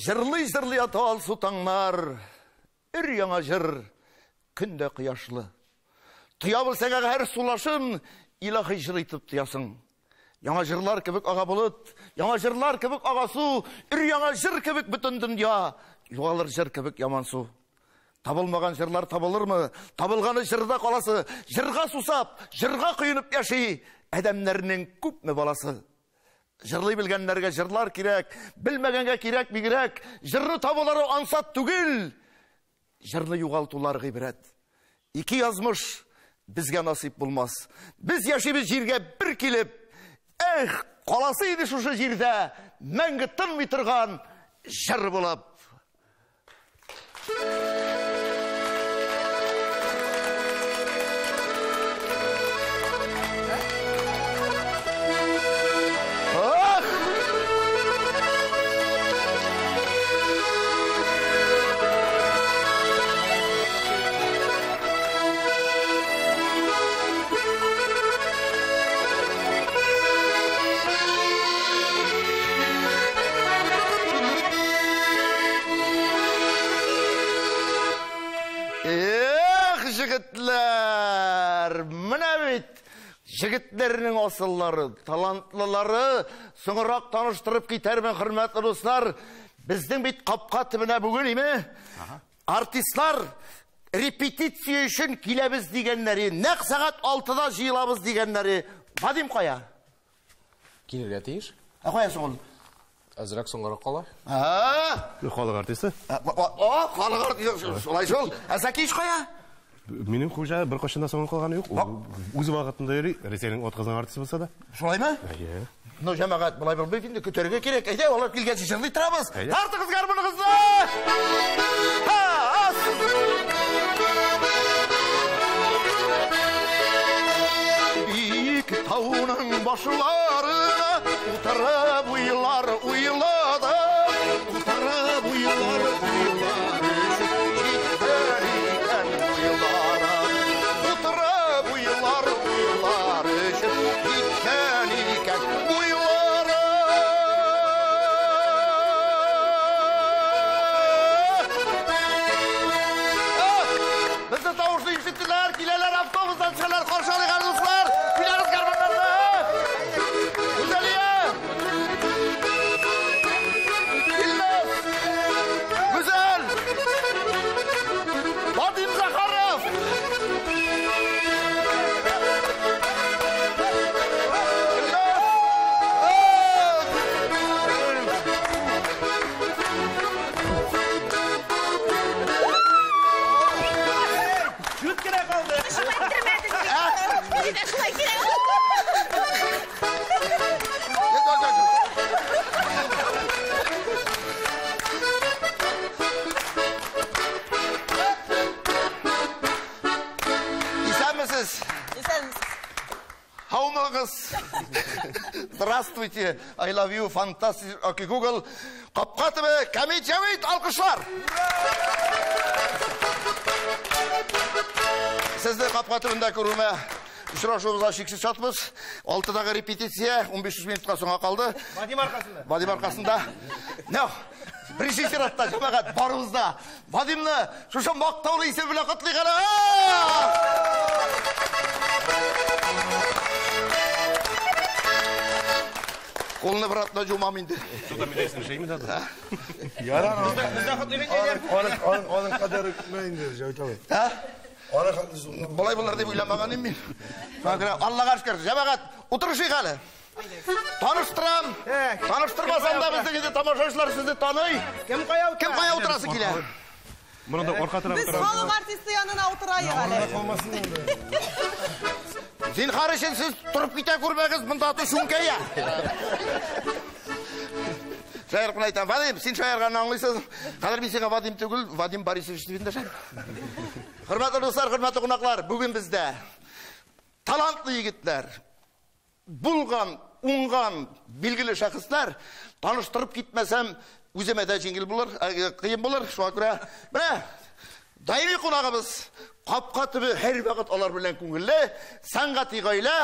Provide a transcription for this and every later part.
Жырлый-жырлый атал сутаңнар, өр яңа жыр, күнде қияшлы. Тұя білсең әр сулашын, илахи жыр итіп тұясың. Яңа жырлар кебек аға бұлыт, яңа жырлар кебек аға су, өр яңа жыр кебек бүтін дүния, юғалыр жыр кебек яман су. Табылмаған жырлар табылыр ма? Табылғаны жырда қаласы, жырға сусап, жырға құйынып яши, әдәмнәрінің көп мі баласы? Жырлай білгенлерге жырлар керек, білмегенге керек бигерәк, жырны табылары ансат түгел, жырны юғалтулар ғибрәт. Ике язмыш бізге насип булмас. Біз яшибіз жирге бір келіп, қаласы еді шушы жирде, мәңгі тынмый тұрған жыр болып. Жігітлер, міне бит, жігітлерінің асыллары, талантлылары, соңырақ таныштырып кетермен құрметті достар, біздің бит қапқа түбіне бүгін еме, артистлар репетиция үшін келеміз дегенлері, нәқ сағат 6-да жиылабыз дегенлері, Вадим қоя? Келер әтейір? Қоясың ол? Әзірек соңғырақ қала? Халық артисі? Халық артисі, солай жол. Әзәкейш қоя? Менің қожа бір қошында соңын қалғаны жоқ. Өзі бағытында ері, Ресейдің отқазан артисі болса да. Солай ма? Ну, жамағат, бұлай бір бейфінде көтерге керек. Әйде, олар келгенше жырлай тұрамыз. Тартыңыз гармоныңызды! Биік тауының башылары ұтарып ұйылар ұйылады. Ұтарып ұйылар ұйылары. Здравствуйте, I love you, fantastic, окей, Google. Қапқа түбі, Камит Жавид, алқышлар! Сізді қапқа түбінде көруіме ұшырашуымызға шексіз шатымыз. 6-дағы репетиция, 15 минутқа соңға қалды. Вадим арқасында. Неу, бірінші сиратта жамағат барымызда. Вадимні шуша мақтаулы есеп біле құтлы қана! Қолыны бір атына жумам енді. Сода мен есін шеймін дады? Яран, оның қадары күтмейіндер, жауыталы. Бұлай бұлар деп үйламаған емін. Аллаға шүкір, жамағат, ұтырышы қалы. Таныштырам. Таныштырмасам да біздің еді тамашашылар сізді таный. Кім қая ұтырасы келе? Біз халық артисті янына ұтырайық әлі. Сен қарышын сіз тұрып кете көрмегіз, мұнда аты шүңкея. Шайырқын айтам, Вадим, сен шайырғанын аңлайсыз. Қазір мен сенге Вадим түгіл, Вадим Борисович деймін шайыр. Құрметті достар, құрметті қонақлар, бүгін бізде талантлы егітлер, бұлған, ұңған, белгілі шақыстар, таныштырып кетмесем, өзіме де жеңіл болыр, қиын болыр, шуа көре. Міне, дайыми қонағымыз, қапқа түбі әр бағыт олар білен көңілі, саңға тиғайлы,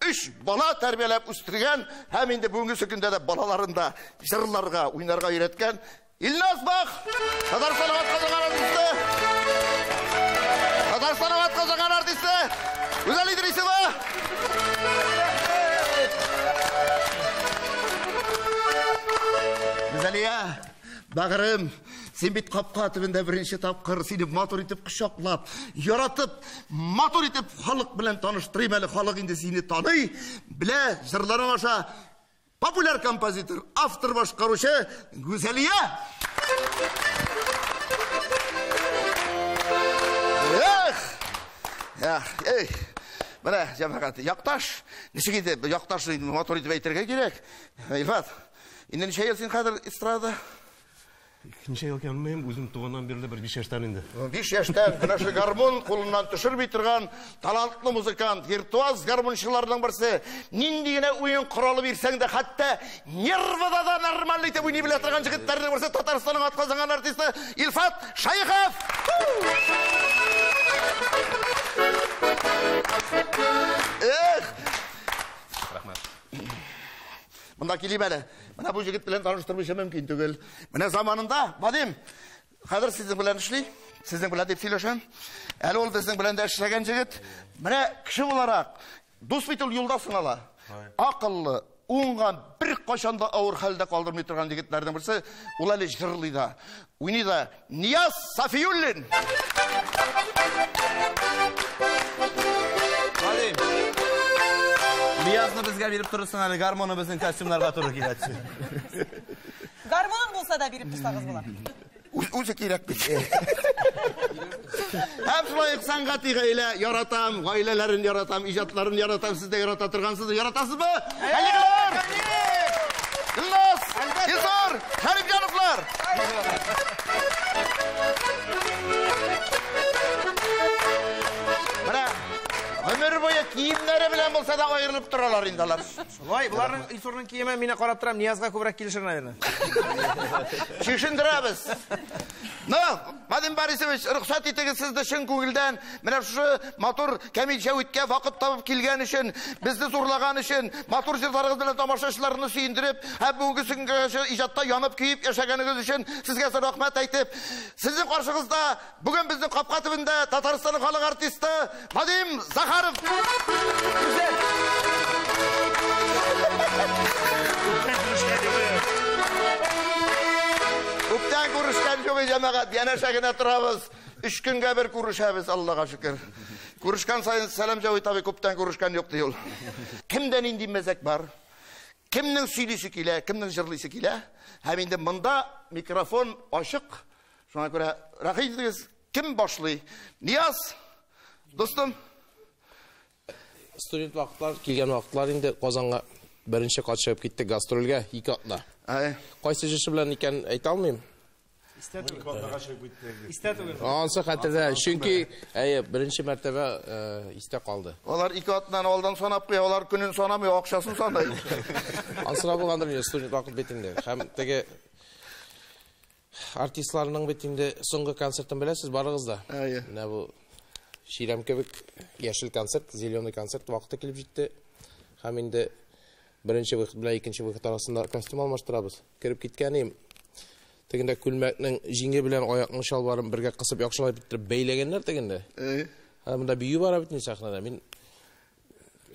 3 бала тәрбиелеп үстірген, һәм енді бүгінгі күнде де балаларында жырларға, ойнарға үйреткен Илназ бақ, Татарстанның атқазған артисті. Татарстанның атқазған артисті. Güzel İdrisova. Güzeliye, bağırım. Sen bit kapqa tübünde birinci tapqır, seni motor itip kışaklap, yaratıp, motor itip halk bilen tanıştırayım, eli halk indi seni tanıy, bile jırların aşağı popüler kompozitör, автор başkaruşı, Güzeliye. Ey, bana cemaat, yaktaş, nişe gidip, yaktaş motor itip eytirge gerek. İlfat, indi nişe gelsin kadar istrada? İkinci yıl gelmeyeyim, özüm tuğandan beri bir 5 yaştan indi. 5 yaştan, kınaşı garmon kolundan düşürmey turgan, talantlı muzikant, virtuoz garmonçılardan birisi, nindigine oyun kuralı birsen de, hatta nervada da normalite oyunu bile turgan jigitlerden birisi, Tatarstan'ın atqazgan artisti İlfat Şayıkov. Rahmat. Bunda keleyim әлі. Bana bu jigit bilen tanıştırmışım mümkün tügül. Bana zamanında, Vadim, Kadir sizin bilen işley, sizin bilen dep söyleşem. Әлі ol bizden bilen de işlegen jigit. Bana kişi olarak, dus bitil yoldasın ala. Akıllı, oğungan, bir koşanda ağır halde kaldırmay turgan jigitlerden birisi, ol әлі jırlı da, oyunu da, Niyaz Safiyullin. Vadim. Niyazını bizge verip turursun, hani garmonu bizim kostyumlarga turur kiratçı. Garmonun bulsa da verip tursağız bular. Uzak irak bir. Hem şulay sangatıga ile yaratam, gailelerin yaratam, icatların yaratam, siz de yaratatırgansınız, yaratasız mı? Hayırlar! Yılmaz! Yılsar! Karipcanıflar! Bana, ömür boyu kiyimleri bilen bulsa da ayrılıp duralar indalar. Vay, buların İlsor'un kiyime mine qarap turam, Niyazga köbürek kilişirine verin. Şişindiremiz. Vadim Borisovich, ruhsat etiniz sizde şın көңілден, mine şu motor kemice ütke vakit tapıp kilgen için, bizni zorlagan için, motor jırlarınız bilen tamaşaçılarını suyindirip, hep bugünkü icatta yanıp kiyip yaşaganınız için sizge rahmet aytip, sizin karşınızda bugün bizim kapqa tübünde Tatarstan'ın halk artisti Vadim Zakharov. Güzel. Kuptan kuruşkan çok cemaat, yana şakine turabız. 3 günge bir kuruşabız, Allah'a şükür. Kuruşkan sayın selam cevay tabi kuptan kuruşkan yok diyor. Kimden indinmezek var? Kimden söyleyisi kile, kimden jırlıysı kile? Hem indi mında mikrofon açık. Şuna göre rakıyınız kim başlıyor? Niyaz, dostum. Student vaqtlar, kelgan vaqtlar endi Qozonga birinchi qat chiqib ketdik gastrolga 2 atla. Qaysi jishi bilan ekan ayta olmayman. Ansa xatirda, chunki birinchi martaba iste qoldi. Olar 2 atdan oldan sanab qo'ya, olar kunin sanamıyor, oqshasin sanday. Ansira bo'lgandir student vaqt betinde. Ham tege artistlarning betinde so'nggi konsertini bilasiz, barig'izda. Ne bu Şirem kebek yeşil konsert, zelyoniy konsert vaqtida kelib jetdi. Ham endi birinchi vaqt bilan ikkinchi vaqt arasida kostyum almashtiramiz. Kirib ketganim tegenda kulmakning jingi bilan oyoqning shalvarini birga qisib yoqshalab bitirib beylaganlar tegenda. Ha bunda biyu bor bitni sahnada. Men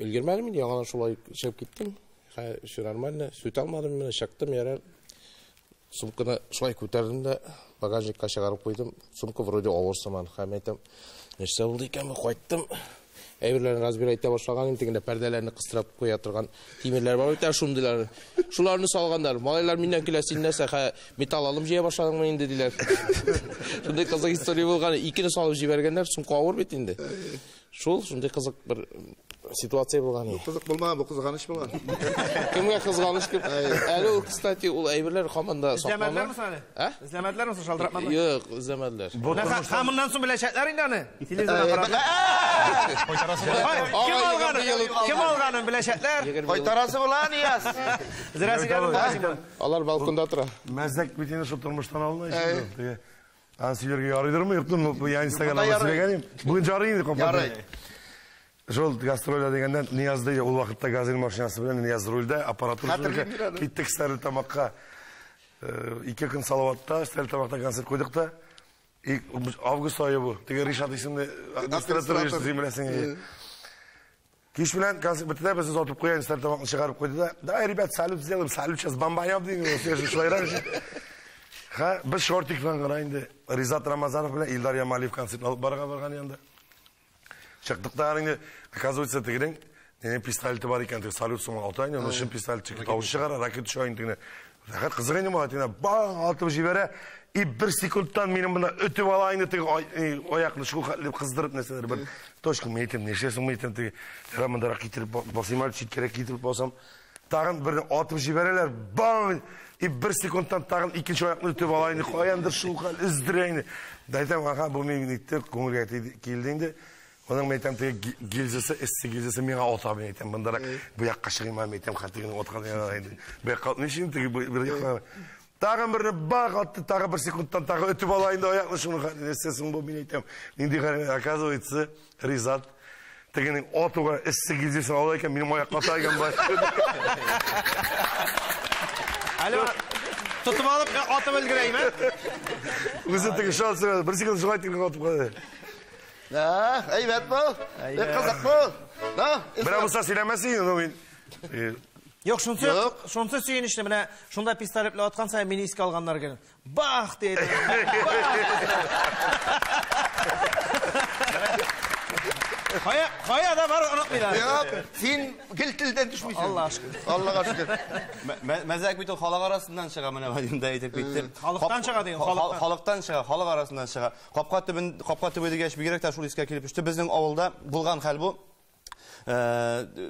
ulgurmadim, yong'on shulay chiqib ketdim. Ha shu normalni sut olmadim, men shaqdim, yarar. Sumkani shulay ko'tardim-da bagajnikka chiqarib qo'ydim. Sumka вроде og'irsaman. Ham aytam nechta bo'ldi ekan, qo'ydim. Evlerni razbir ayta boshlagan, tegenda pardalarini qistirib qo'ya turgan temirlar bor, o'ta shumdilar. Shularni solganlar. Molaylar mendan kelasiz narsa, metal olib jeya boshladim men dedilar. Shunday qiziq historiya bo'lgan, ikkini solib jiberganlar, sumka og'ir betindi. Shunday qiziq bir situatsiya bo'lgan. Qiziq bo'lmagan, bu qizg'anish bo'lgan. Kimga qizg'anish kim? Hali u kstati ul ayberlar xomanda saqlangan. İzlemediler mi sani? Ha? İzlemediler mi şaldıratmadılar? Yo'q, izlemediler. Hamından so'ng bilashaklar indani. Televizorda qarab. Kim olganini bilashaklar? Qaytarasi bo'lan Niyaz. Zirasiga Ular balkonda turadi. Mazdak bitini shu turmushdan olmaydi. Ansiyerga yoraydırmı? Yurtdim bu yani Instagram'da söylegenim. Bugün jarıydı kopmadı. Жол гастролда дегенде Ниязда ул вакытта газель машинасы белән Нияз рульдә аппаратура gittik Старлы тамакка. 2 gün Salavat'ta Stel Tabak'ta konser koyduk da avgust ayı bu. Tege Rişat isimli administratör yetiştireyim bilesin. Kiş bilen konser bitti de biz oturup koyayım Stel Tabak'ını çıkarıp koydu da rебят, salut сделаем, salut сейчас бомбаем deyince свежий şlaylar. Ha, biz şortik falan qarayındı. Rizat Ramazanov bilen İldar Yamaliyev konsertini alıp bargan yanında. Çıktık da hani оказывается tegeden ne pistoleti var iken salut sonra atayın onun için pistolet çıktı. Avuç çıkar raket şu oyun Fakat kızgın mı atına bang atıp jibere bir sekunddan benim buna ötüp alayını tege ayakını şu kızdırıp neseler bir toşkum meytem neşesin meytem tege ramanda raketirip basayım çitkere getirip basam tağın bir atıp jibereler bang bir sekunddan tağın ikinci ayakını ötüp alayını koyandır şu izdireyini daytam ha bu memnuniyette konuya geldiğinde onun meytem tege gilzesi eski gilzesi mene otabı meytem bundarak bu yakka şığıma meytem katigini otkanı yanaydı be kalmışım tege bir yakka Tağın birine bağ attı, tağı bir sekunddan tağı ötüp alayında ayaklı şunu nesesin bu meytem. Nindi qarayın, оказывается, Rizat tegenin otuğa eski gilzesini alayken benim ayakla atayken başladı. Alo, tutup alıp atıp öldüreyim ha? Uzun tege şans verdi, bir sekund şuna tege atıp kaldı. Ha, evet bu. Kızık bu. Ha? Bana Musa söylemesin onu. Yok, şunsa süyün işte bana şunda pistoletle atkan sayın beni iske alganlar gelin. Bak deydi. Kaya da var unutmayın. Ya sen giltilden düşmüşsün. Allah aşkına. Allah'a şükür. Mezek bütün halk arasından çıkar mene bayımda aytıp bittim. Halktan çıkar deyin, halktan. Halktan çıkar, halk arasından çıkar. Qapqa töbede geçip gerek şul iske kelip düştü. Bizning avulda bulgan hal bu.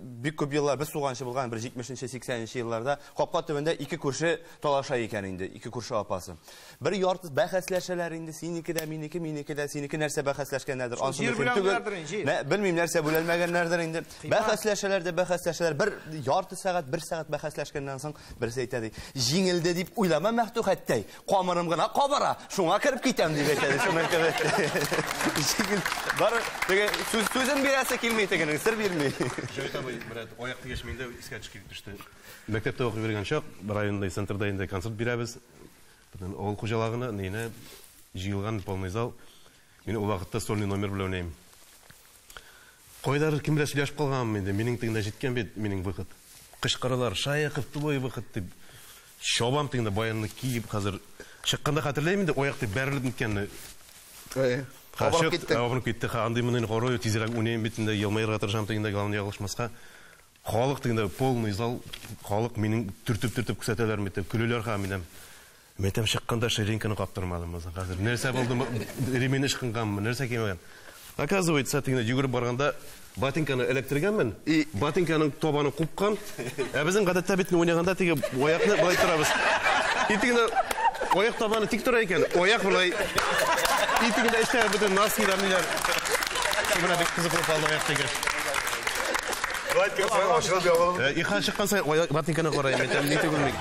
Büyük köp yıllar biz suğanşı bulgan bir 70-80 yıllarda Qapqa töbende 2 kurşı talaşa ekan indi, 2 kurşı apası. Bir yartız bəhəsləşələr indi seniki də, miniki də, seniki нәрsə bəhəsləşkənlərdir. Jir bilənlərdir indi. Bilməyim нәрsə bölənməgənlərdir indi. Bəhəsləşələr, bir yartı saat, 1 saat bəhəsləşkəndən soң birisi aytadi. Jingildi deyib uylama məxtuq etdi. Qamarım qana qabara, şuna kirib ketəm deyib aytadi. Şuna kirib. Jingil bar, sözün birəsə kelməydi degan, sir bilməydi. Joy tabi, Murat, oyaqda geçmeyinde iske çıkıp düştü. Mektepte okuyup vergen çok, bir ayında, sentrda indi konsert birabız. Oğul kocalağına neyine jıyılgan polный zal. Meni o vaqtda stolный номер bilen oynayım. Koylar kimler söyleyip kalgan mıydı? Mening tığında jetken bed, mening vıqıt. Kışqırılar, şayaqıptı boy vıqıt deb. Şobam tığında bayanını kiyip hazır. Çıqqanda hatırlayayım da oyaqda bärilip ketkenini. Kabarıp gitti. Kabarıp gitti. Андай мынын қорой тезірек үнем бетінде елмайырға тыржам тегінде главный алышмасқа. Халық тегінде полный зал, халық менің түртіп күсәтелер метеп, күлелер ха менем. Метем шыққанда ширинканы қаптырмадым өзі. Қазір нәрсе болды, ремені шыққанмын, нәрсе кемеген. Оказывается, тегінде жүгіріп барғанда ботинканы электіргенмін. Ботинканың тобаны қупқан. Біздің ғадатта бетін ойнағанда теге ояқны былай тұрабыз. Тегінде ояқ табаны тик тұра екен. Ояқ былай İlkinde işte bütün naskiler neler. Şuna bir kızı kurup aldı ayakta gir. Right diyor sayın aşırı bir alalım. İhan çıkan sayın batinkana korayım. Neyse gülmek.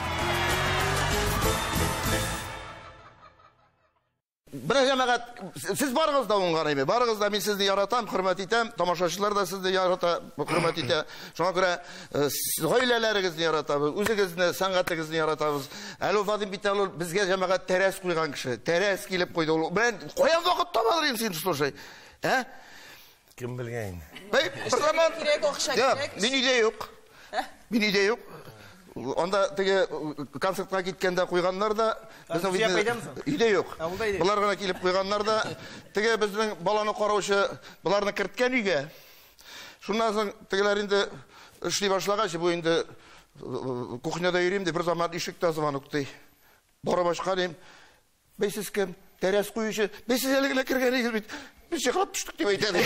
Bir cemaat siz barınız da onun qarayım. Barınız da men sizni yaratam, hürmet etem. Tamaşaçılar da sizni yarata, hürmet etem. Şuna göre gailelerinizni yaratabız, özünüzni, sanatınızı yaratabız. Alo Vadim Bitalov bizge cemaat teres koygan kişi. Teres kelip koydu. Ben koyan vakit tabalarım seni slушай. He? Kim bilgen? Bir zaman ya, men ide yok. Onda tege konsertga gitgende koyganlar da bizning ide yok. Bular gana kelip koyganlar da tege bizning balаны караучы bularni kiritgan uyga. Şundan soň tegeler indi işli başlagaч bu indi kuxnyada yürüyüm de bir zaman ишикте звонок dey. Bora başqa deyim. Beysiz kim? Teres koyucu. Beysiz eligine kirgen egiz. Biz çıkıp düştük deyip aytadi.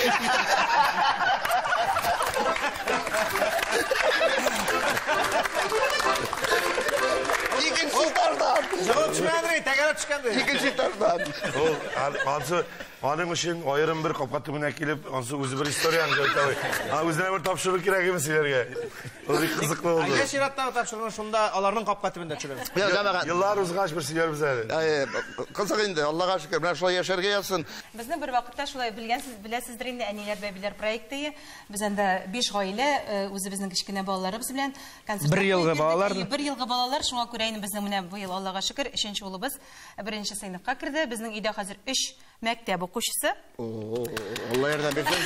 İkinci tardan. Cevap çıkmadı, tekrar çıkandı. İkinci tardan. O, ansı Aның үшін айырым бір қапқаты міне келіп, онсы өзі бір историяны жайта ой. Өзіне бір тапшырып керек емес сілерге. Ол қызық болды. Айга Шираттағы тапшырған шунда аларның қапқаты бінде түшіреміз. Yıllar uzgaç bir sileriz әлі. Қызық енді, Аллаға шүкір, мына шулай яшәргә язсын. Безнең бер вакытта шулай беләсездер инде әниләр бәбиләр проекты. Без анда 5 гаилә үзебезнең кичкенә балаларыбыз белән концерт. 1 елгы балалар. 1 елгы балалар, шуңа күрә инде безнең менә бу ел Аллаға шөкер 3нче улыбыз 1нче сыйныфка керде. Безнең өйдә хәзер 3 мәктәп укучысы. Алла ярдәм бирсен.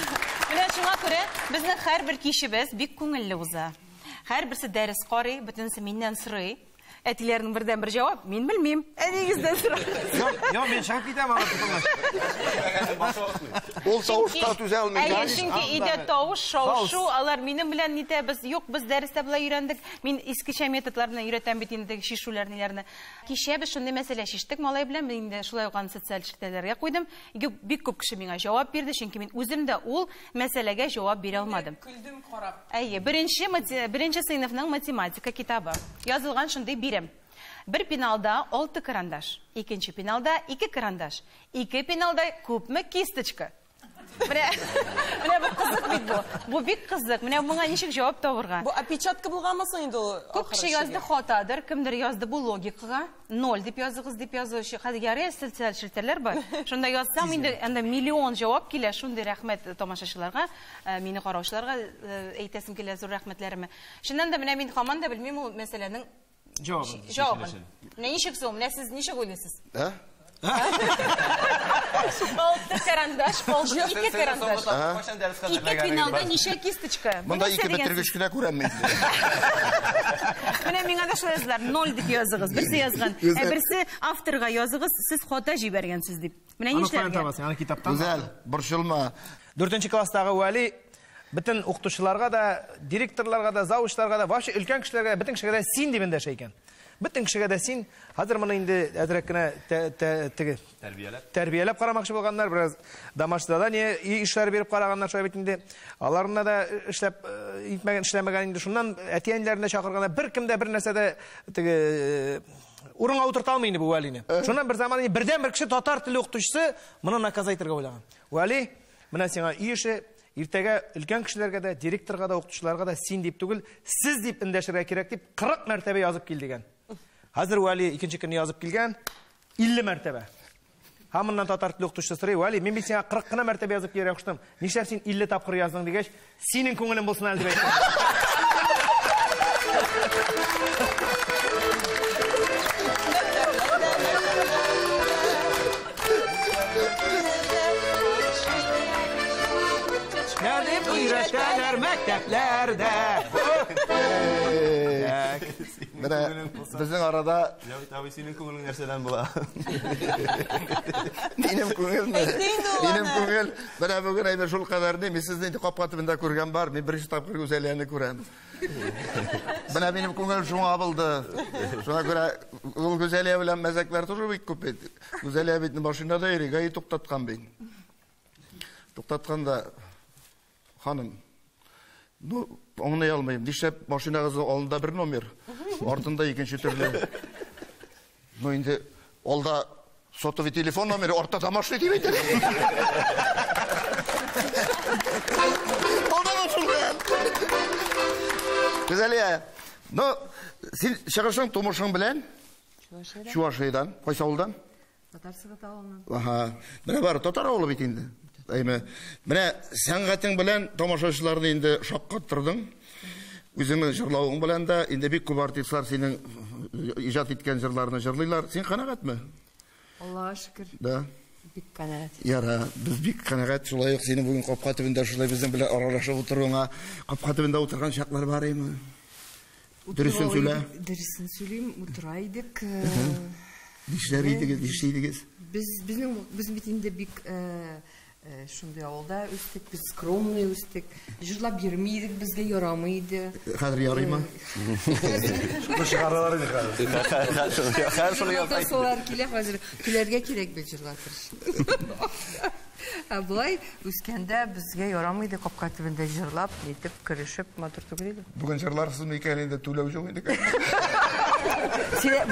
Менә шуңа күрә безнең һәрбер кичебез бик күңелле уза. Һәрберсе дәрес карый, бөтенсе миннән сорый. Әтиләрнең бердән бер җавап, мин белмим. Әнигездән сора. Yok, ben şarkı gidemem ama tutulmaz. Ул тавышта түзәлмәгән. Чөнки өйдә тавыш, шау-шу, алар минем белән нитәбез. Юк, без дәрестә булай өйрәндек. Мин искечә методлар белән өйрәтәм бит инде шишүләр ниләрне. Кичә без шундый мәсьәлә шиштек малай белән, мин инде шулай ук социаль ширкәтләргә куйдым. Бик күп кеше миңа җавап бирде, чөнки мин үзем дә ул мәсьәләгә җавап бирә алмадым. Күлдем карап. Әйе, беренче сыйныфның математика китабы. Язылган шундый бирем. Bir пеналда 6 карандаш, икенче пеналда 2 карандаш, 2 пеналда күпме кисточка. Менә бу кызык бит бу. Бу бик кызык. Менә моңа ничек җавап табырга? Бу опечатка булганмы соң инде ул? Күп кеше язды хатадыр, кемдер язды бу логикага. 0 дип языгыз дип язучы. Хәзер ярый социаль ширкәтләр бар. Шунда язсам инде анда миллион җавап килә. Шундый рәхмәт тамашачыларга, мине караучыларга әйтәсем килә зур рәхмәтләремне. Шуннан да менә мин һаман да белмим ул мәсьәләнең Cevabın. Ne işik soğum? Ne siz nişik oynasınız? Ha? 6 karandaş, 2 karandaş. 2 finalda nişe kistочка. Bunda 2 bitirgüç güne күрәм. Менә миңа да шулай язылар. 0 дип языгыз. Берсе язган. Берсе авторга языгыз. Сез хата җибәргәнсез дип. Менә нишләргә? Аны китаптан. Güzel, борчылма. 4нче класстагы Вали bütün укытучыларга да, директорларга да, завучларга да, вообще өлкән кешеләргә, bütün кешегә дә син дип эндәшә икән. Bütün кешегә дә син, хәзер моны инде әзрәк кенә тәрбияләп карамакчы булганнар, бераз домашний задание эшләр биреп караганнар, шулай бит инде. Аларны да эшләп эшләмәгән инде. Шуннан әтиәннәрне чакырганда беркем дә бер нәрсәдә урынга утырта алмый инде бу Валине. Шуннан бер заман бердән бер кеше татар теле укытучысы моны наказать итәргә уйлаган. Вали, менә сиңа ише Иртәгә өлкән кешеләргә дә, директорга да, укытучыларга да син дип түгел, сез дип эндәшергә кирәк дип 40 мәртәбә язып кил дигән. Хәзер Вали икенче көнне язып килгән 50 мәртәбә. Һамыннан татар теле укытучысы сорый, Вали, мин бит сиңа 40 кына мәртәбә язып килергә куштым. Нишләп син 50 тапкыр яздың дигәч, синең күңелең булсын әле дип әйттем. Öğretmenler mekteplerde. Bizim arada... Ya tabii senin konuğun nereden bula? Benim konuğum ne? Benim konuğum. Ben bugün ayda şul kadar değil mi? Sizin de kapatımında kurgan var mı? Bir işte tapkır güzelliğini kuran. Benim konuğum şuna abıldı. Şuna göre o güzelliğe bilen mezekler turu bir kupet. Güzelliğe bitin başında da yeri. Gayet tuktatkan ben. Tuktatkan da hanım. Onu almayayım. Dişep maşinağızı alında bir nomer. Ortunda ikinci türlü. Şimdi olda sotu bir telefon nomeri ortada maşine değil miydi? Olda nasıl ben? Güzel ya. No, sen şakışın tomuşun bilen? Şuaşı'dan. Koysa oldan? Tatarsıga tağılından. Aha. Bana var tatar oğlu bitindi. Mene сәнгатең белән тамашачыларны инде шаккаттырдың. Үзеңнең җырлавың белән дә инде бик күп артистлар синең иҗат иткән җырларны җырлыйлар. Син канәгатьме? Аллаһка шөкер. Да. Бик канәгать. Яра, без бик канәгать. Шулай ук синең бүген капка төбендә шулай безнең белән аралашып утыруыңа, капка төбендә утырган чаклар бар име? Дөресен сөйлә. Дөресен сөйлим, утыра идек. Дишләр идегез, дишләйдегез. Без бит инде бик шундай авылда үстек, biz скромный үстек. Җырлап йөрмидек, безгә ярамый. Хәзер ярыймы? Шыгаралар иде хәзер. Хәзер шуны ясай. Солар килә хәзер. Киләргә кирәк бит җырлатыр. Булай үскәндә безгә ярамый иде, капка төбендә җырлап, нитеп, кирешеп, матур түгел иде. Бүген җырларсыз микән инде түләү җык инде.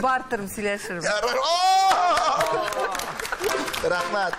Бартырым, сөйләшерим. Рәхмәт.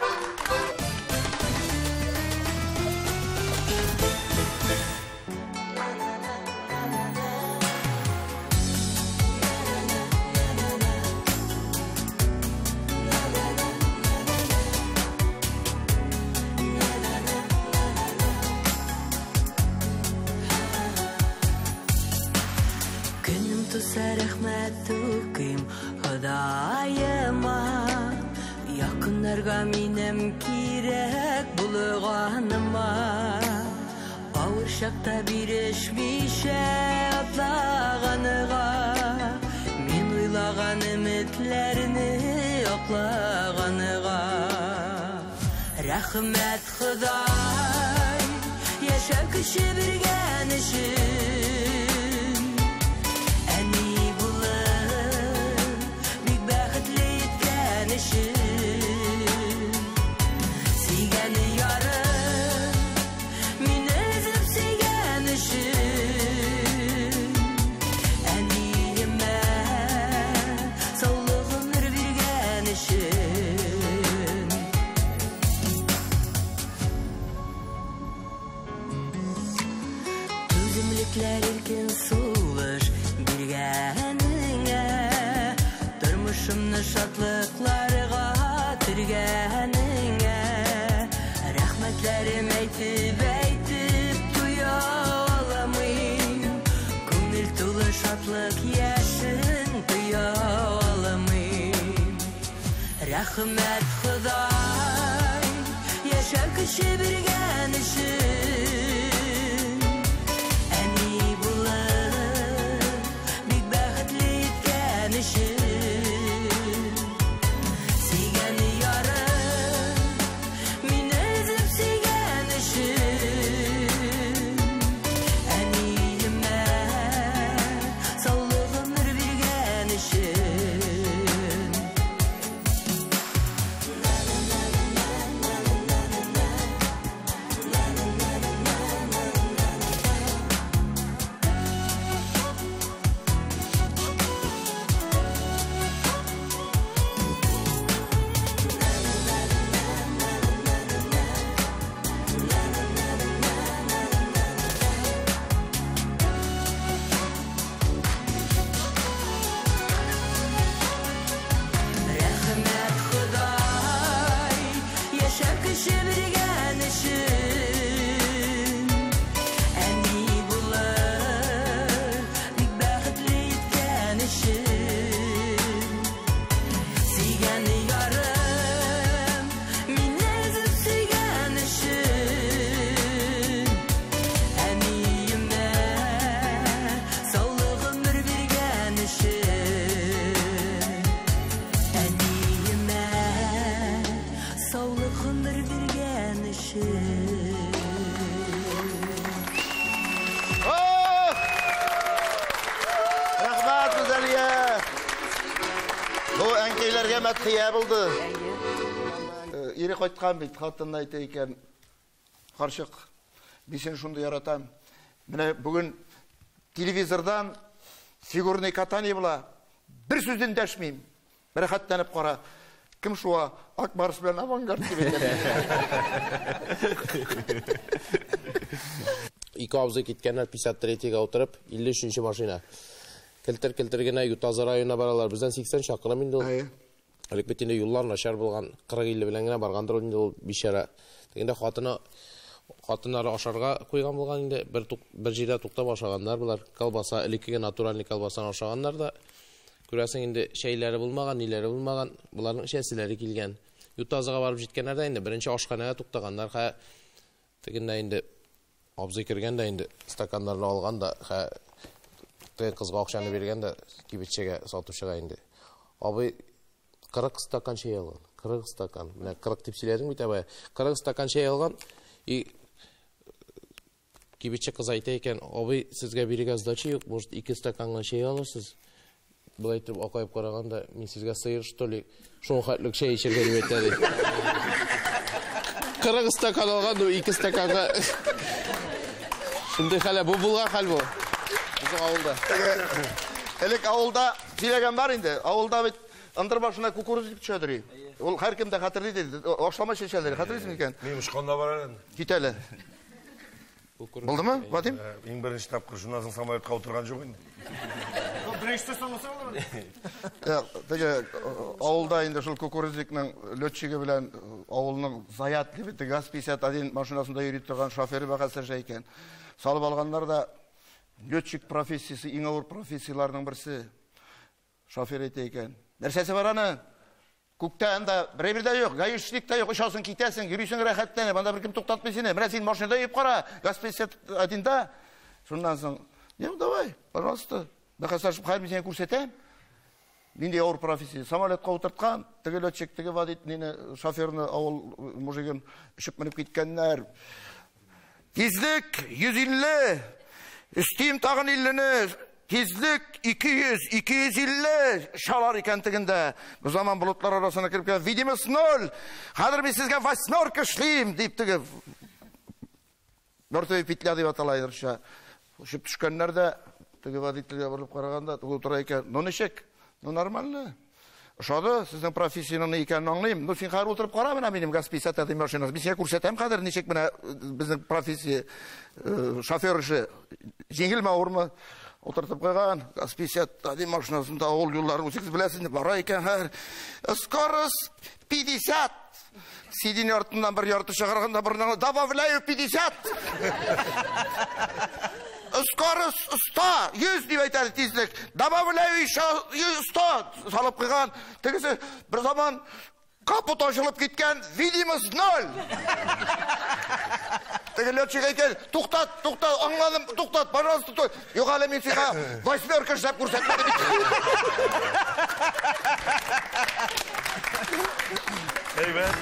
булса рәхмәт түким Худайыма Якыннарга минем кирәк булганыма Авыр шакта бирешмичә атлаганыга Мин уйлаган өметләрне аклаганыга Рәхмәт Худай яшәп кеше биргән өчен Әни булып бик бәхетле иткән өчен Сөйгән ярым мине өзеп сөйгән өчен Әниемә саулык гомер биргән өчен Түземлекләр иркен сулыш биргәнеңә Тормышымны шатлыкларга төргәнеңә Рәхмәтләрем әйтеп туя аламыйм Күңел тулы шатлык яшен туя аламыйм Рәхмәт Худай яшәп кеше биргән өчен Әни булып бик бәхетле иткән өчен Сөйгән ярым мине өзеп сөйгән өчен Әниемә саулык гомер биргән өчен Рәхмәт Худай яшәп кеше биргән өчен Әни булып бик бәхетле иткән өчен Сөйгән ярым мине өзеп сөйгән өчен Әниемә саулык гомер биргән өчен Әниемә саулык гомер биргән өчен Рәхмәт Гүзәлия. Бу әнкәйләргә мәдхия булды. Ире кайткан бит, хатын әйтә икән. Карчык, мин сине шундый яратам. Менә бүген телевизордан фигурный катание була. Бер сүздән дәшмим. Бер хаттанып кара. Ким шуа? Акбарс белән авангард дип әйтә. Ике абзый киткәннәр 53-гә утырып, 53-нче машина. Келтер генә Ютазы районына баралар. Бездән 80 чакрым инде ул. Элек бит инде юллар начар булган, 40-50 белән генә баргандыр инде ул бишара. Дигәндә хатыннары ашарга куйган булган инде, бер җирдә туктап ашаганнар булар. Колбаса, элеккеге натуральный колбасаны ашаганнар да. Күрәсең инде шәйләре булмаган, ниләре булмаган, буларның шәселәре килгән. Ютазыга барып җиткәннәрдә инде беренче ашханага туктаганнар. Тегендә инде абзый кергәндә инде стаканнарны алган да, кызга акчаны бергән дә кибетчегә сатучыга инде. Абый 40 стакан чәй алган. 40 стакан. Менә 40 дип сөйләдең бит абай. 40 стакан чәй алган. И кибетче кыз әйтә икән, абый, сезгә бирегә сдача юк, может 2 стаканга чәй алырсыз? Булай итеп акайып караганда, мин сезгә сыер, что ли, шуңа хәтлек чәй эчәргә дип әйтә ди. 40 стакан алган, 2 стаканга. Шундай хәле, бу булган хәл бу. Безнең авылда. Элек авылда сөйләгән бар инде. Авылда бит ындыр башына кукуруз дип төшәдер. Ул һәркем дә хәтерлый иде. Ашлама чәчәләр, хәтерлисең икән? Мин ушканда бар әле. Кит әле. Булдымы, Вадим? Иң беренче тапкыр шуннан соң самолетка утырган жок инде. Беренче соңгысы булдымы? Теге авылда инде шул кукурузникның летчиге белән авылның Заят дип ГАЗ-51 машинасында йөри торган шоферы бәхәсләшә икән. Салып алганнар да Летчик профессиясы ең ауыр профессияларының бірсі. Шофер ете екен. Нәрсесі бар аны? Көкте анда біреуде жоқ, гаишник та жоқ, ұшасың кетесің, жүресің рахаттанып, анда бір кім тоқтатпай сені. Мына сен машинада еп қара, газ 51 да. Сондан соң, давай, пожалуйста, нақасашып қайыр, мен сені көрсетем. Менде ауыр профессия. Самолетқа отыртқан, тігі летчик, тігі водитель, шоферні ауыл мужигін үшіп мініп кеткенлер. Тезлік 150, үстейм тағын 50-ні, тезлік 200, 250 шалар екентігінде. Бұл заман бұлытлар арасына кіріп келген. Видимость 0, қадыр мен сізге 8 шлейм, deyip тігі. Мертвый петля деп аталайдырша. Үшіп түшкенлерді, тігі водительге бұрылып қарағанда, тұғы тұра екен. Ну нешек? Ну нормально. Ошады, сіздің профессияның екенін аңлайым. Ну сен қайыр отырып қара мына менің газ 50 машинасы. Мен сен көрсетем қадыр нешек мына біздің профессия шофер іші жеңіл ме ауыр ма? Отыртып қойған, газ 50 машинасында ауыл жолларын өсекіз білесің, бара екен. Скорость 50. Сидин артынан бір ярты шығарғанда бірінен добавляю 50. Скорость 100, 100 деп айтады тезлік. Добавляю еще 100 салып қойған. Тегісі бір заман капот ашылып кеткен, видимость 0. Теге летчик айтады, тоқтат, аңладым, тоқтат, пожалуйста, жоқ әлі мен сыйға 8 жасап көрсетмеді. Amen.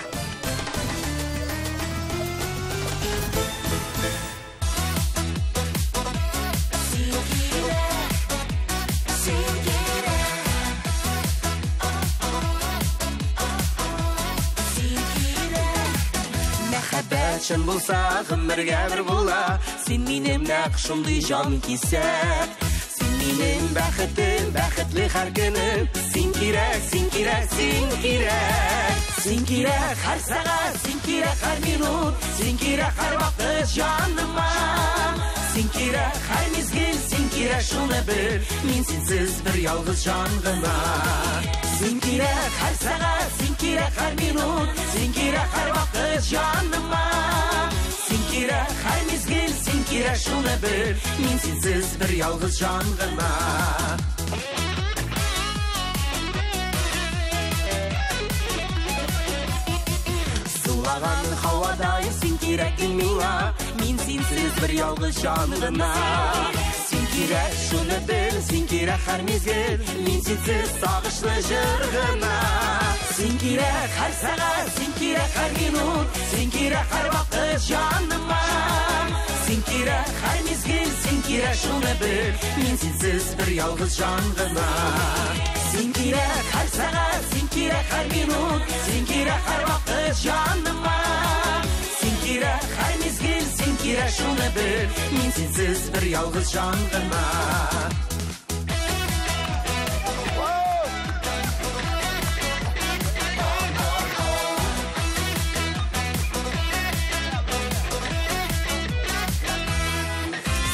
Мәхәббәтшін болса, ғымырға бір бола, сен менің нәқшымды жан кесәк. Сен менің бәхітім, бәхітлі әр күнім, сен керек, сен керек, сен керек. Сен керек әр сағат, сен керек әр минут, сен керек әр вақыт жаныма. Сен керек әр мезгіл, сен керек шуны біл, мен сенсіз бір ялғыз жан ғына. Сен керек әр сағат, сен керек әр минут, сен керек әр вақыт жаныма. Сен керек әр мезгіл, сен керек шуны біл, мен сенсіз бір ялғыз жан ғына. Сулаған хауадайы сен керекің миңа, мен сенсіз бір ялғыз жан ғына. Сен керек шуны біл, сен керек әр мезгіл, мен сенсіз сағышлы жыр ғына. Сен керек әр сағат, сен керек әр минут, сен керек әр вақыт жаныма. Сен керек әр мезгіл, сен керек шуны біл, мен сенсіз бір ялғыз жан ғына. Сен керек әр сағат, сен керек әр минут, сен керек әр вақыт жаныма. Сен керек әр мезгіл, сен керек шуны біл, мен сенсіз бір ялғыз жан ғына.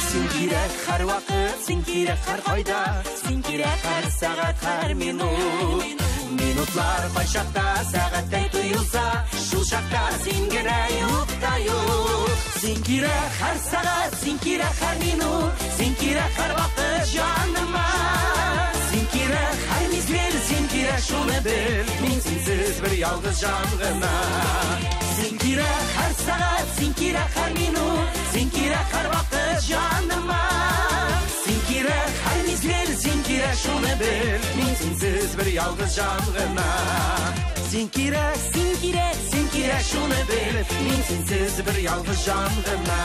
Сен керек әр вақыт, сен керек әр қайда, сен керек әр сағат, әр минут. Минутлар қай шақта, сағаттай тұйылса, шул шақта сен генә юқта юқ. Сен керек әр сағат, сен керек әр минут, сен керек әр вақыт жаныма. Сен керек әр мезгіл, сен керек шуны біл, мен сенсіз бір ялғыз жан ғына. Сен керек әр сағат, сен керек әр минут, сен керек әр вақыт жаныма. Сен керек әр мезгіл, сен керек шуны біл, мен сенсіз бір ялғыз жан ғына. Сен керек, сен керек, сен керек шуны біл, мен сенсіз бір ялғыз жан ғына.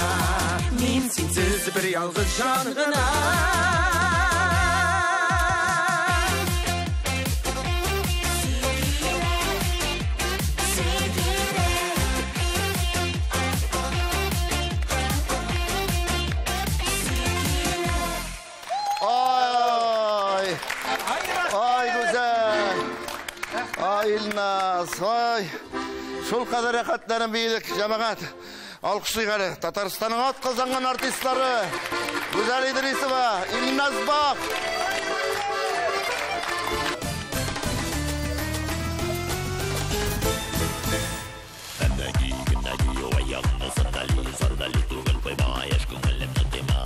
Мен сенсіз бір ялғыз жан ғына. Илназ, ой, шул қадар рахаттарын бейлік, жамағат. Алқышлық әрі, Татарстанның ат қазанған артистлары, Гүзәл Идрисова, Илназ Бақ. Сардали, тугыл қойма, еш көңілім тұтыма.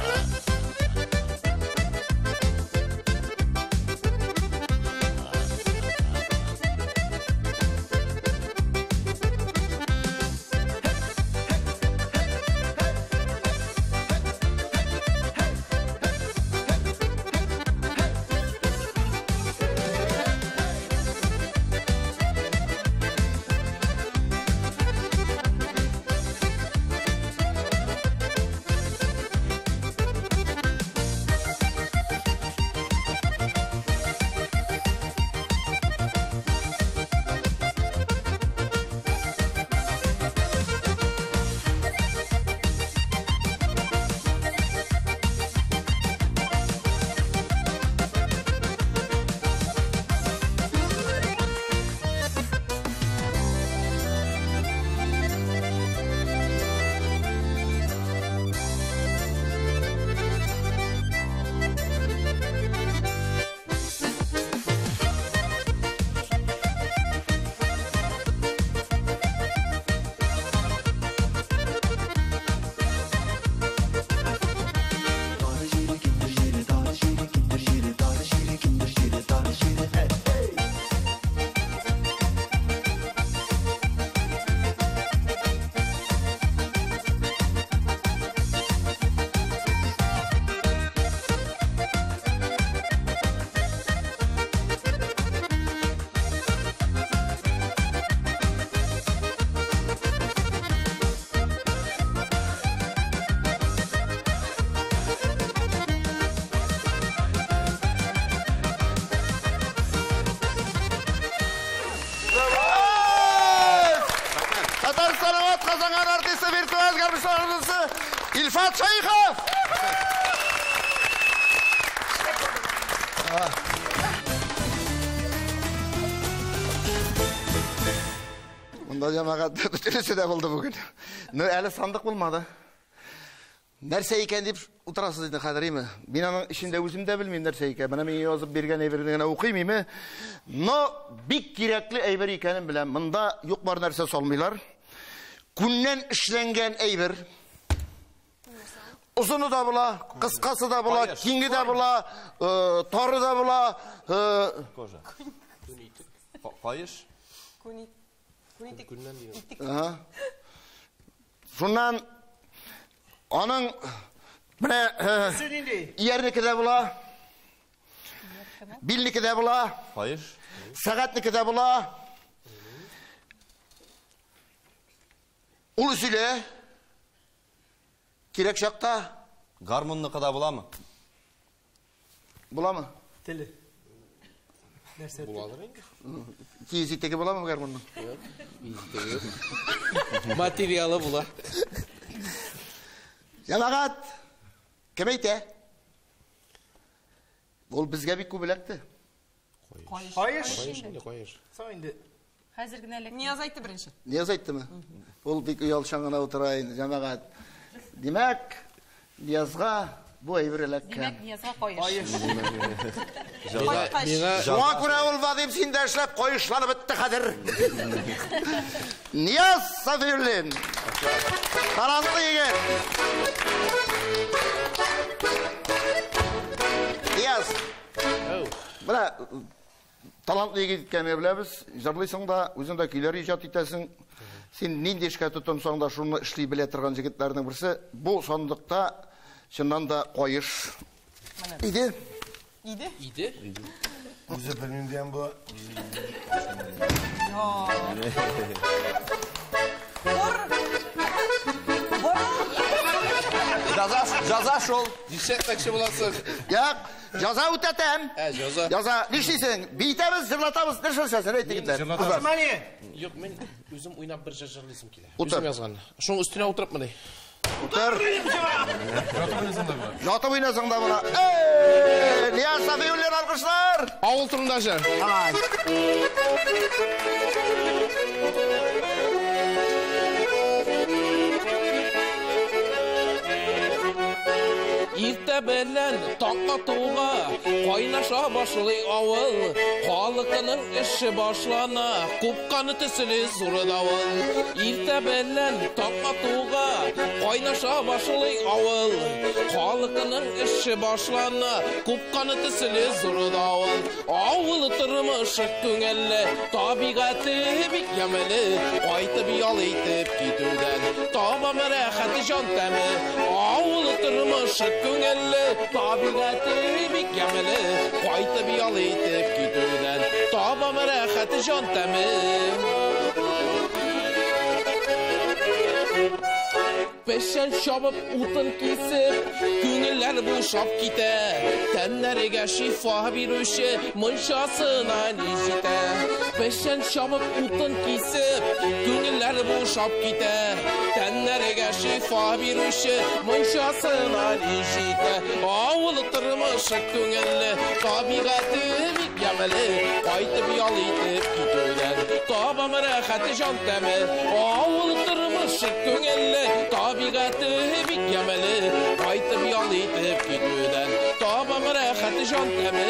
Илфат Шайхов! Мұнда жамағат бүтілісі де болды бүгін. Әлі сандық болмады. Нәрсе екен деп ұтырасыз дейді қадырымы. Мен аның ішінде өзім де білмеймін нәрсе екен. Мына мен жазып берген әйберден оқимын. Но бик керекли әйбер екенін білем. Мұнда жоқ бар нәрсе солмайлар. Күннен ішленген әйбер. Uzunu da bula, kıskası da bula, kingi de bula, tarı da bula. Koca. Kayış. Şundan onun yerniki de bula, bilniki de bula, saatniki de bula. Ulusuyla Kirek şakta. Garmonlu kadar bula mı? Bula mı? Teli. Nerse? Bulalar mı? Kiyiziteki bula mı garmonlu? Yok. Kiyiziteki yok. Materyali bula. Yalagat. Kemeyte? Ol bizge bir kubelekti. Hayır. Hayır. Sağ indi. Hazır günelek. Niyaz aytты birinci. Niyaz aytты mı? Ol bir uyalşanına oturayın. Yalagat. Demek Niyazga bu evrelek. Demek Niyazga koyuş. Şuna göre ol vadim sinde işlep koyuşlanı bitti kadir. Niyaz Safirlin. Talantlı yiğit. Niyaz. Buna talantlı yiğit ekeni bilemiz. Jarlıysan da özünde kuyları icat etesin. Sen ninde işe tutunsan da şunu işley bile turgan jigitlerдің birisi. Bu sandıkta şundan da koyuş. İdi. Bize benim diyen bu. Jaza şol. Dişetmekşi bulasın. Ya jaza ötetem. Jaza. Jaza nişleysin? Biytemiz, zırlatamız, nişleysin? Yok, men özüm oynap bir jarjarlısım keler. Otur. Özüm yazgan. Şunun üstüne oturup mı? Otur. Yatı oynasın da buna. Niyaz Safiyuller alkışlar. Avul turunda jar. Aman. Иртә белән таң атуга кайнаша башлый авыл, халыкның эше башлана, купканы төсле зур давыл. Иртә белән таң атуга кайнаша башлый авыл, халыкның эше башлана, купканы төсле зур давыл. Авыл тормышы күңелле, табигаты бик ямеле, кайтып ял итеп китүдән табам рәхәт җан тәме. Авыл tırmışık күңелле, табигаты бик ямеле, кайтып ял итеп китүдән табам рәхәт җан тәме. Peşen şabıp utun kesip, күңелләр бушап китә, тәннәргә шифа бирүче мунчасына нижитә. Peşen şabıp utun kesip, күңелләр бушап китә, тәннәргә шифа бирүче мунчасына нижитә. Авыл тормышы күңелле, табигаты бик ямеле, кайтып ял итеп китүдән табам рәхәт җан тәме. Авыл тормышы күңелле, табигаты бик ямеле, кайтып ял итеп китүдән табам рәхәт җан тәме.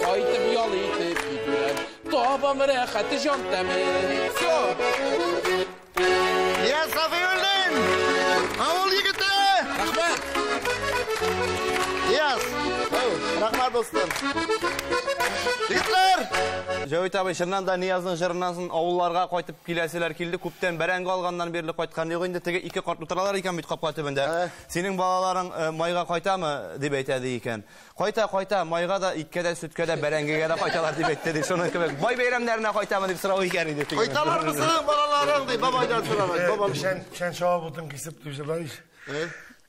Кайтып ял итеп китүдән табам рәхәт җан тәме. Niyaz Safiyullin. Avul yigiti. Рәхмәт. Niyaz. Rahmat dostum. Yigitler. Җавит абый, чыннан да Ниязның җырыннан соң авылларга кайтып киләселәр килде. Күптән бәрәңге алганнан бирле кайткан юк инде. Теге ике карт утыралар икән бит капка төбендә. Синең балаларың майга кайтамы дип әйтәде икән. Кайта, майга да, иткә дә, сөткә дә, бәрәңгегә дә кайталар дип әйтте. Шуның кебек бай бәйрәмнәренә кайтамы дип сорау икән иде. Кайталар мısın balalarың дип бабайдан сораган. Бабам Пишен шауып утын кисеп дип җырлар.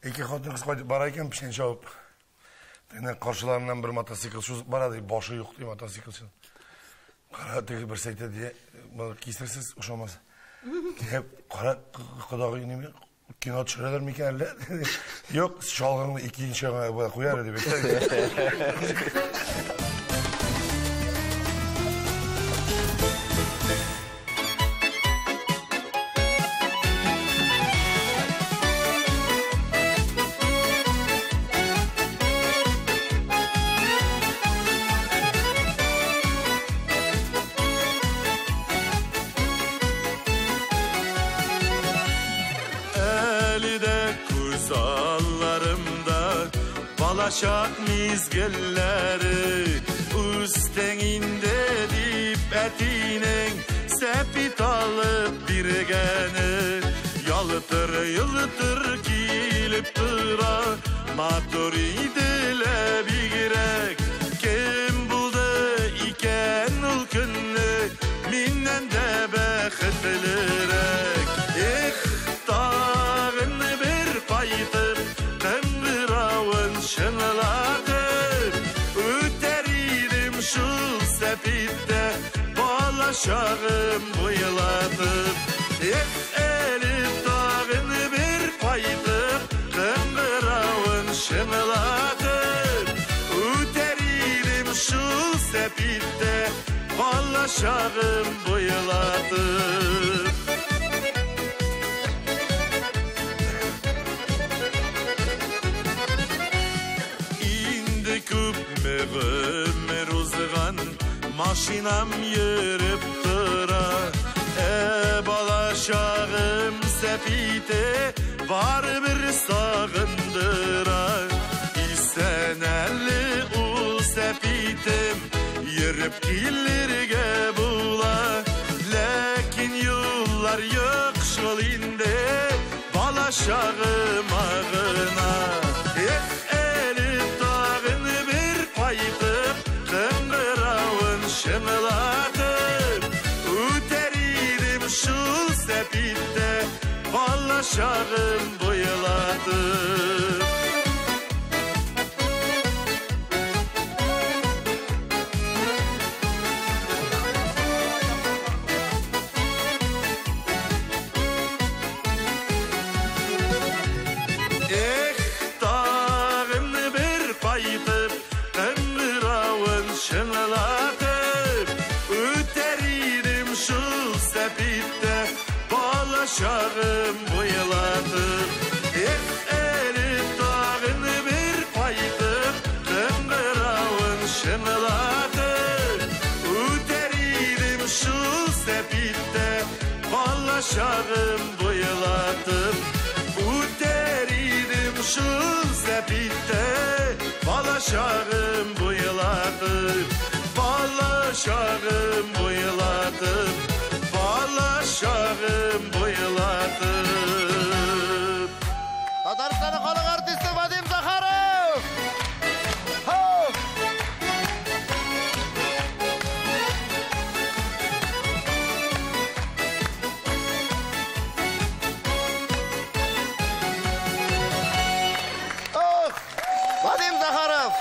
Ике хатын кыз кайтып бара икән пишен шауып. Тәне каршыларыннан бер мотоцикл шу бара ди, башы юк ди мотоцикл. Кара теге бер сәйтә ди, кисерсез ошамас. Кеп кара кодагы неме Kino çıkarır mı ki? Yok, şalgınlı ikinci koyar öyle bir. Balaşak mizgilleri üstenginde dip etinin sepit alıp birgeni yalıtır kilip tıra maturide bigirek kim buldu iken ülkünü minnen de bekhetlerek İhtağın bir kaytıp şınladım öteririm şu sepitte balaşağım buyuladım elif dağını bir paydım kıngıravın şınladım öteririm şu sepitte balaşağım buyuladım Ömer uzgan maşinam yürüp tıra balaşağım sepite var bir sağındıra İstenelli o sepitim yürüp kilirge bula Lakin yollar yok şolinde balaşağım ağına şınladım öteririm şu sepitte balaşağım buyuladım dağını bir paytıp kıngıravın şınladım balaşağım buyuladım elif dağını bir paydım kıngıravın şınladım öteririm şu sepitte balaşağım buyuladım öteririm şu sepitte balaşağım buyuladım balaşağım buyuladım balaşağım buyuladım. Tataristan'ın halk artisti Vadim Zakharov. Ho! Oh! Vadim Zakharov.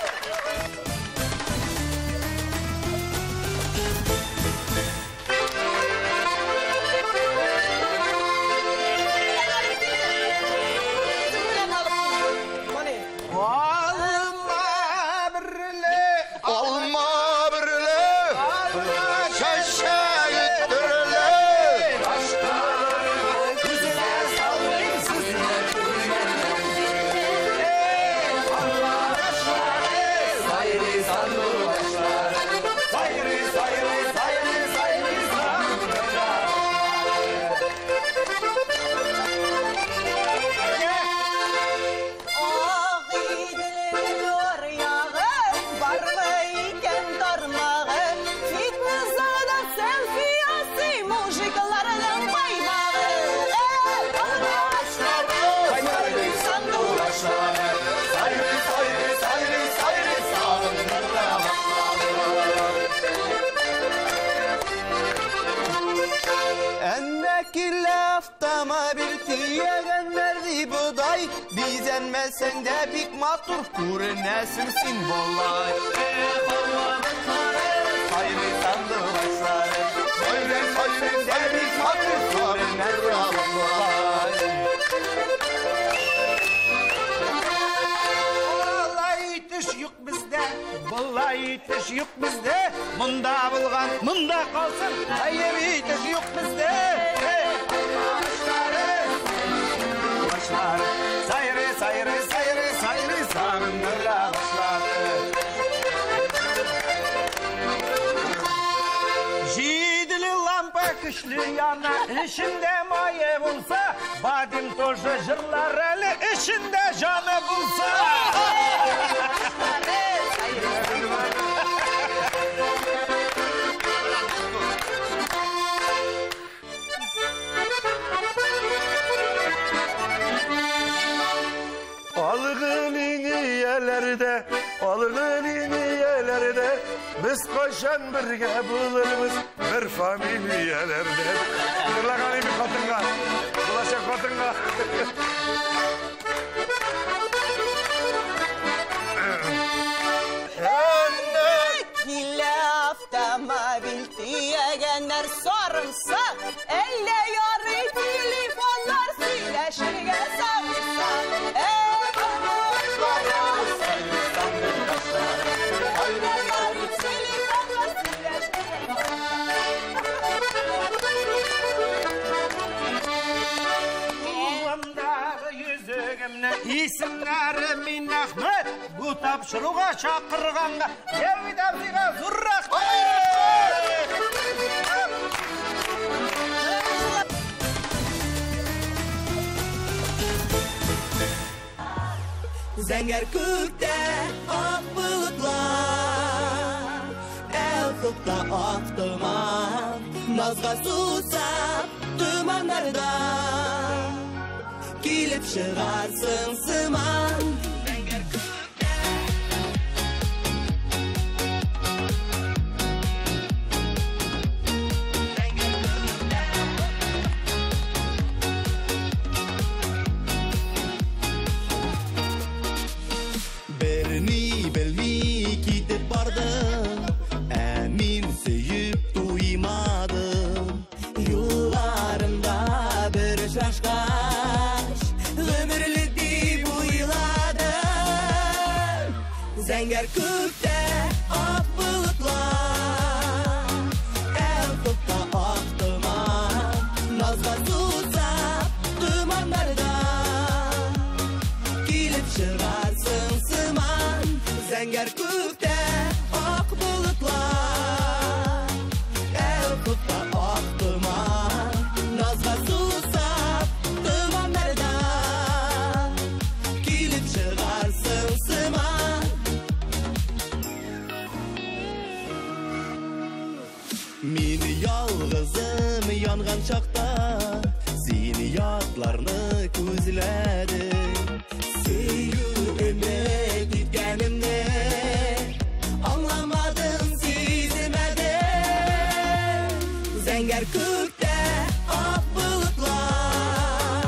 Sen de bik matur görünesin sin vallahi Hayri sandı başları Söyle sen de bik matur görünesin vallahi Vallahi itiş yok bizde. Mında bulgan, mında kalsın. Hayır itiş yok bizde. Başlar, sayırı, sayırı, sayırı, sayırı, sağındıra başladı. Jidili lampa kışlı yana, içinde maye bulsa, Vadim tozu jırlar eli, içinde canı bulsa. Alığın iniyelerde, alığın iniyelerde, biz koşan birge buluruz bir familiyelerde. Kırlağanı bir katınga, bulaşak katınga. Avtomobil diyegenler sarımsa, elle yarı telefonlar sileşirge savursa. İsimlerim Ahmet, bu tapşırığa çakırganга, Cevdet Abdiga zor rahmet. Zəngər kökdə ağ bulutlar, Elfıqda ağ duman, Nazğa susab dumanlarda, Kilip çıgarsın sıman. Birini bilmey gidip bardım, Emin seyip duymadım. Yollarımda bir şaşkaş, Ömürlü deyip uyladım. Zəngər kökdə ağ bulutlar, Elfıqda ağ duman, Nazğa susab dumanlarda, Kilip çıgarsın sıman. Zəngər kökdə ağ bulutlar, Elfıqda ağ duman, Nazğa susab dumanlarda, Kilip çıgarsın sıman. Meni yalğızım yanğan çaqda, Seni yadlarını közlədim. Sevgime gitkenimde, Anlamadım, sezmedim. Zəngər kökdə ağ bulutlar,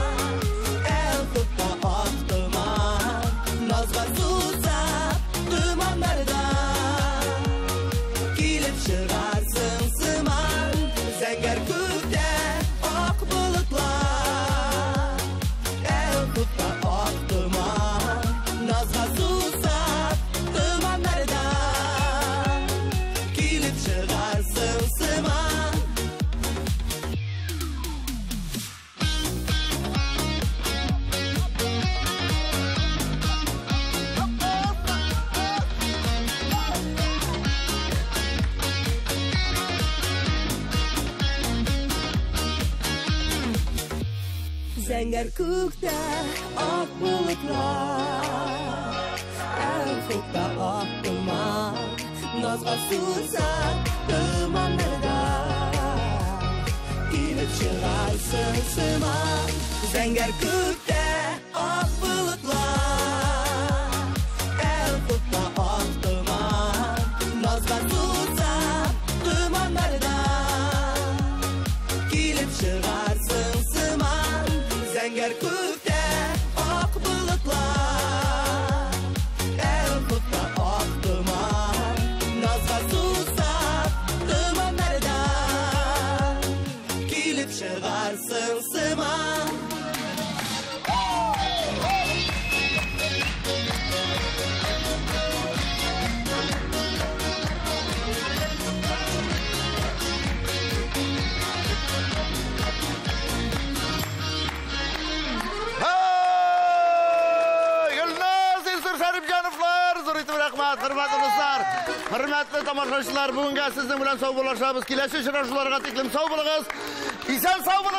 Elfıqda ağ duman, Nazğa susab dumanlarda, Kilip çıgarsın sıman. Zəngər kökdə ağ bulutlar, Elfıqda ağ duman, Nazğa susab dumanlarda, Kilip çıgarsın sıman. Zəngər kökdə ağ bulutlar, Elfıqda ağ duman, Nazğa susab dumanlarda, Kilip çıgarsın sıman. Zəngər kökdə ağ bulutlar, Elfıqda ağ duman, Nazğa susab dumanlarda, Kilip çıgarsın sıman. Zəngər kökdə ağ bulutlar, Elfıqda ağ duman, Nazğa susab dumanlarda, Kilip çıgarsın sıman. Hörmətli dostlar, hörmətli tamaşaçılar, bugün sizin bilen sağ buluşabız. Kileşi şıraşılarga tiklim sağ bulunuz. İsen sağ bulunuz.